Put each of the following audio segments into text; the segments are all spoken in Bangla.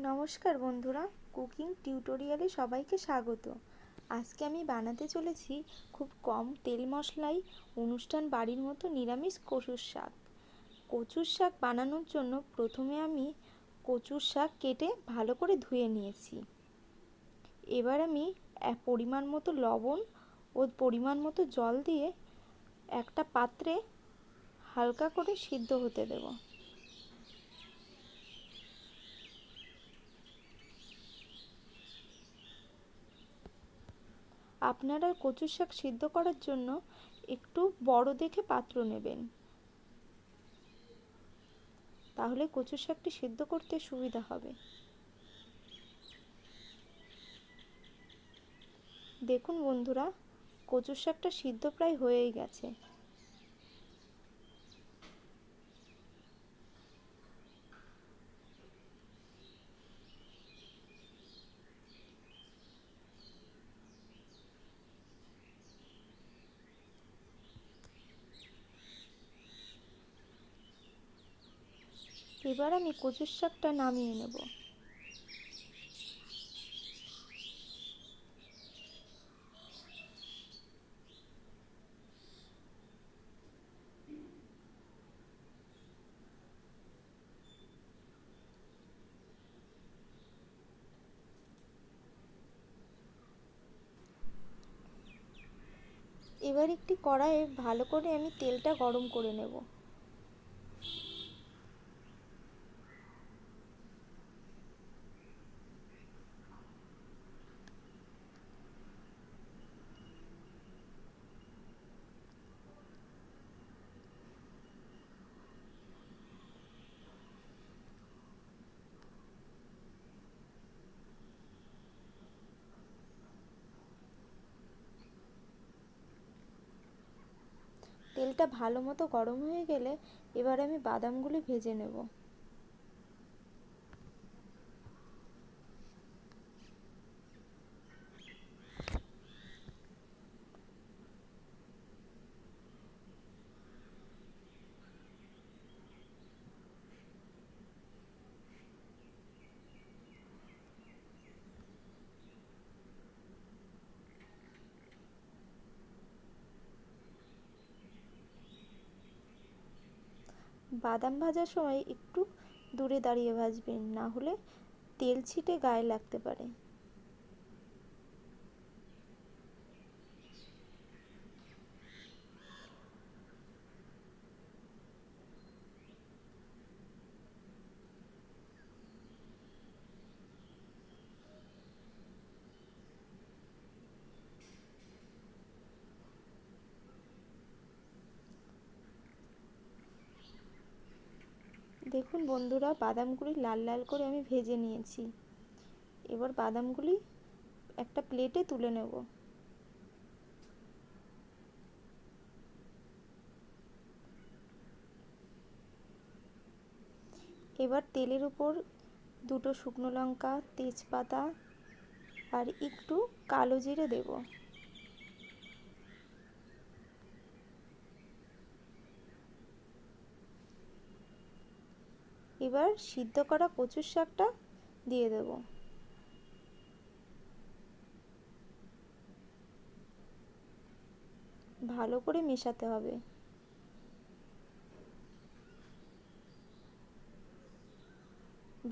নমস্কার বন্ধুরা, কুকিং টিউটোরিয়ালে সবাইকে স্বাগত। আজকে আমি বানাতে চলেছি খুব কম তেল মশলায় অনুষ্ঠান বাড়ির মতো নিরামিষ কচুর শাক। কচুর শাক বানানোর জন্য প্রথমে আমি কচুর শাক কেটে ভালো করে ধুয়ে নিয়েছি। এবার আমি পরিমাণ মতো লবণ ও পরিমাণ মতো জল দিয়ে একটা পাত্রে হালকা করে সিদ্ধ হতে দেব। আপনারা কচুর শাক সিদ্ধ করার জন্য একটু বড় দেখে পাত্র নেবেন, তাহলে কচুর শাকটি সিদ্ধ করতে সুবিধা হবে। দেখুন বন্ধুরা, কচুর শাকটা সিদ্ধ প্রায় হয়েই গেছে। এবার আমি কচুর শাকটা নামিয়ে নেব। এবার একটি কড়াইয়ে ভালো করে আমি তেলটা গরম করে নেব। তেলটা ভালো মতো গরম হয়ে গেলে এবার আমি বাদামগুলি ভেজে নেব। বাদাম ভাজার সময় একটু দূরে দাঁড়িয়ে ভাজবেন, না হলে তেল ছিটে গায়ে লাগতে পারে। দেখুন বন্ধুরা, বাদামগুলি লাল লাল করে আমি ভেজে নিয়েছি। এবার বাদামগুলি একটা প্লেটে তুলে নেব। এবার তেলের উপর দুটো শুকনো লঙ্কা, তেজপাতা আর একটু কালো জিরে দেব। এবার সিদ্ধ করা কচুর শাকটা দিয়ে দেব। ভালো করে মেশাতে হবে।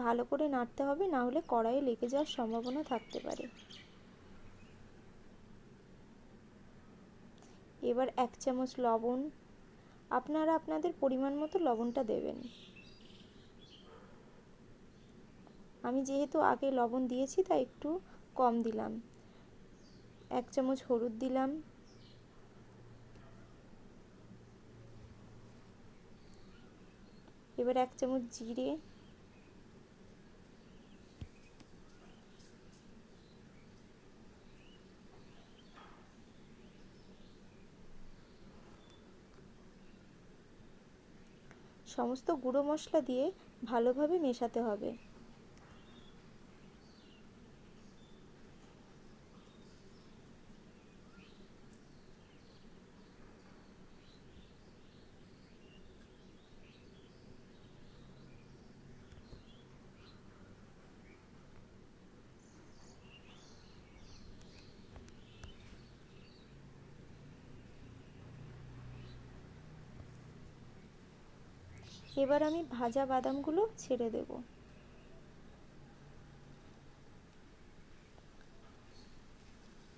ভালো করে নাড়তে হবে, না হলে কড়াইয়ে লেগে যাওয়ার সম্ভাবনা থাকতে পারে। এবার 1 চামচ লবণ, আপনারা আপনাদের পরিমাণ মতো লবণটা দেবেন। আমি যেহেতু আগে লবণ দিয়েছি তাই একটু কম দিলাম। 1 চামচ হলুদ দিলাম। এবার 1 চামচ জিরে, সমস্ত গুঁড়ো মশলা দিয়ে ভালোভাবে মেশাতে হবে। এবার আমি ভাজা বাদামগুলো ছেড়ে দেব।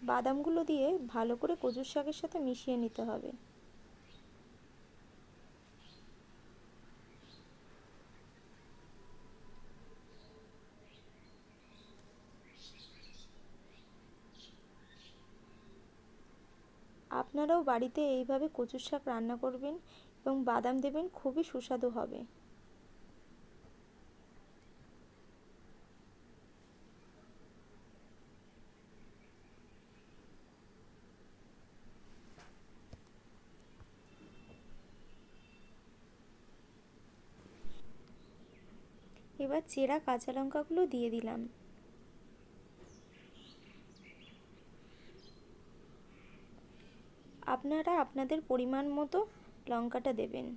বাদামগুলো দিয়ে ভালো করে কচুর শাকের সাথে মিশিয়ে নিতে হবে। আপনারাও বাড়িতে এইভাবে কচুর শাক রান্না করবেন এবং বাদাম দেবেন, খুবই সুস্বাদু হবে। এবার চেরা কাঁচা লঙ্কাগুলো দিয়ে দিলাম। আপনারা আপনাদের পরিমাণ মতো লঙ্কাটা দেবেন।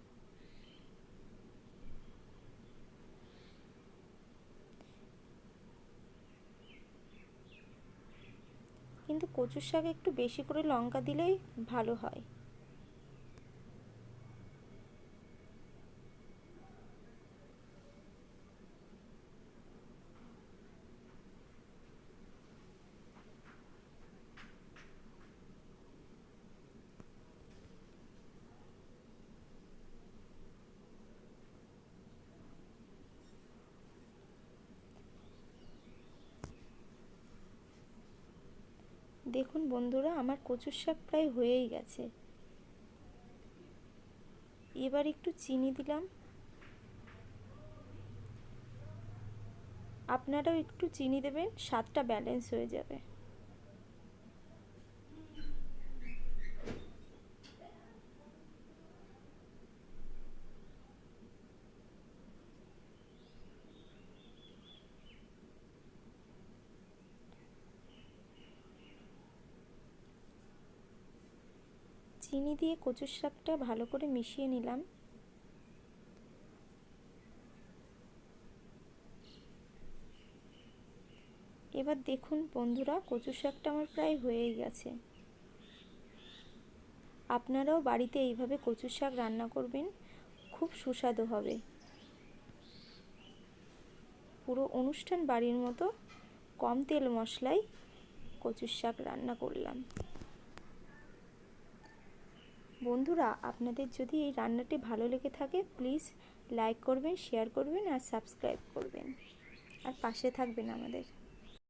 কিন্তু কচুর শাকে একটু বেশি করে লঙ্কা দিলেই ভালো হয়। দেখুন বন্ধুরা, আমার কচুর শাক প্রায় হয়েই গেছে। এবার একটু চিনি দিলাম। আপনারাও একটু চিনি দেবেন, স্বাদটা ব্যালেন্স হয়ে যাবে। চিনি দিয়ে কচুর শাকটা ভালো করে মিশিয়ে নিলাম। এবার দেখুন বন্ধুরা, কচুর শাকটা আমার প্রায় হয়েই গেছে। আপনারাও বাড়িতে এইভাবে কচুর শাক রান্না করবেন, খুব সুস্বাদু হবে। পুরো অনুষ্ঠান বাড়ির মতো কম তেল মশলায় কচুর শাক রান্না করলাম। বন্ধুরা, আপনাদের যদি এই রান্নাটি ভালো লেগে থাকে প্লিজ লাইক করবেন, শেয়ার করবেন আর সাবস্ক্রাইব করবেন, আর পাশে থাকবেন আমাদের।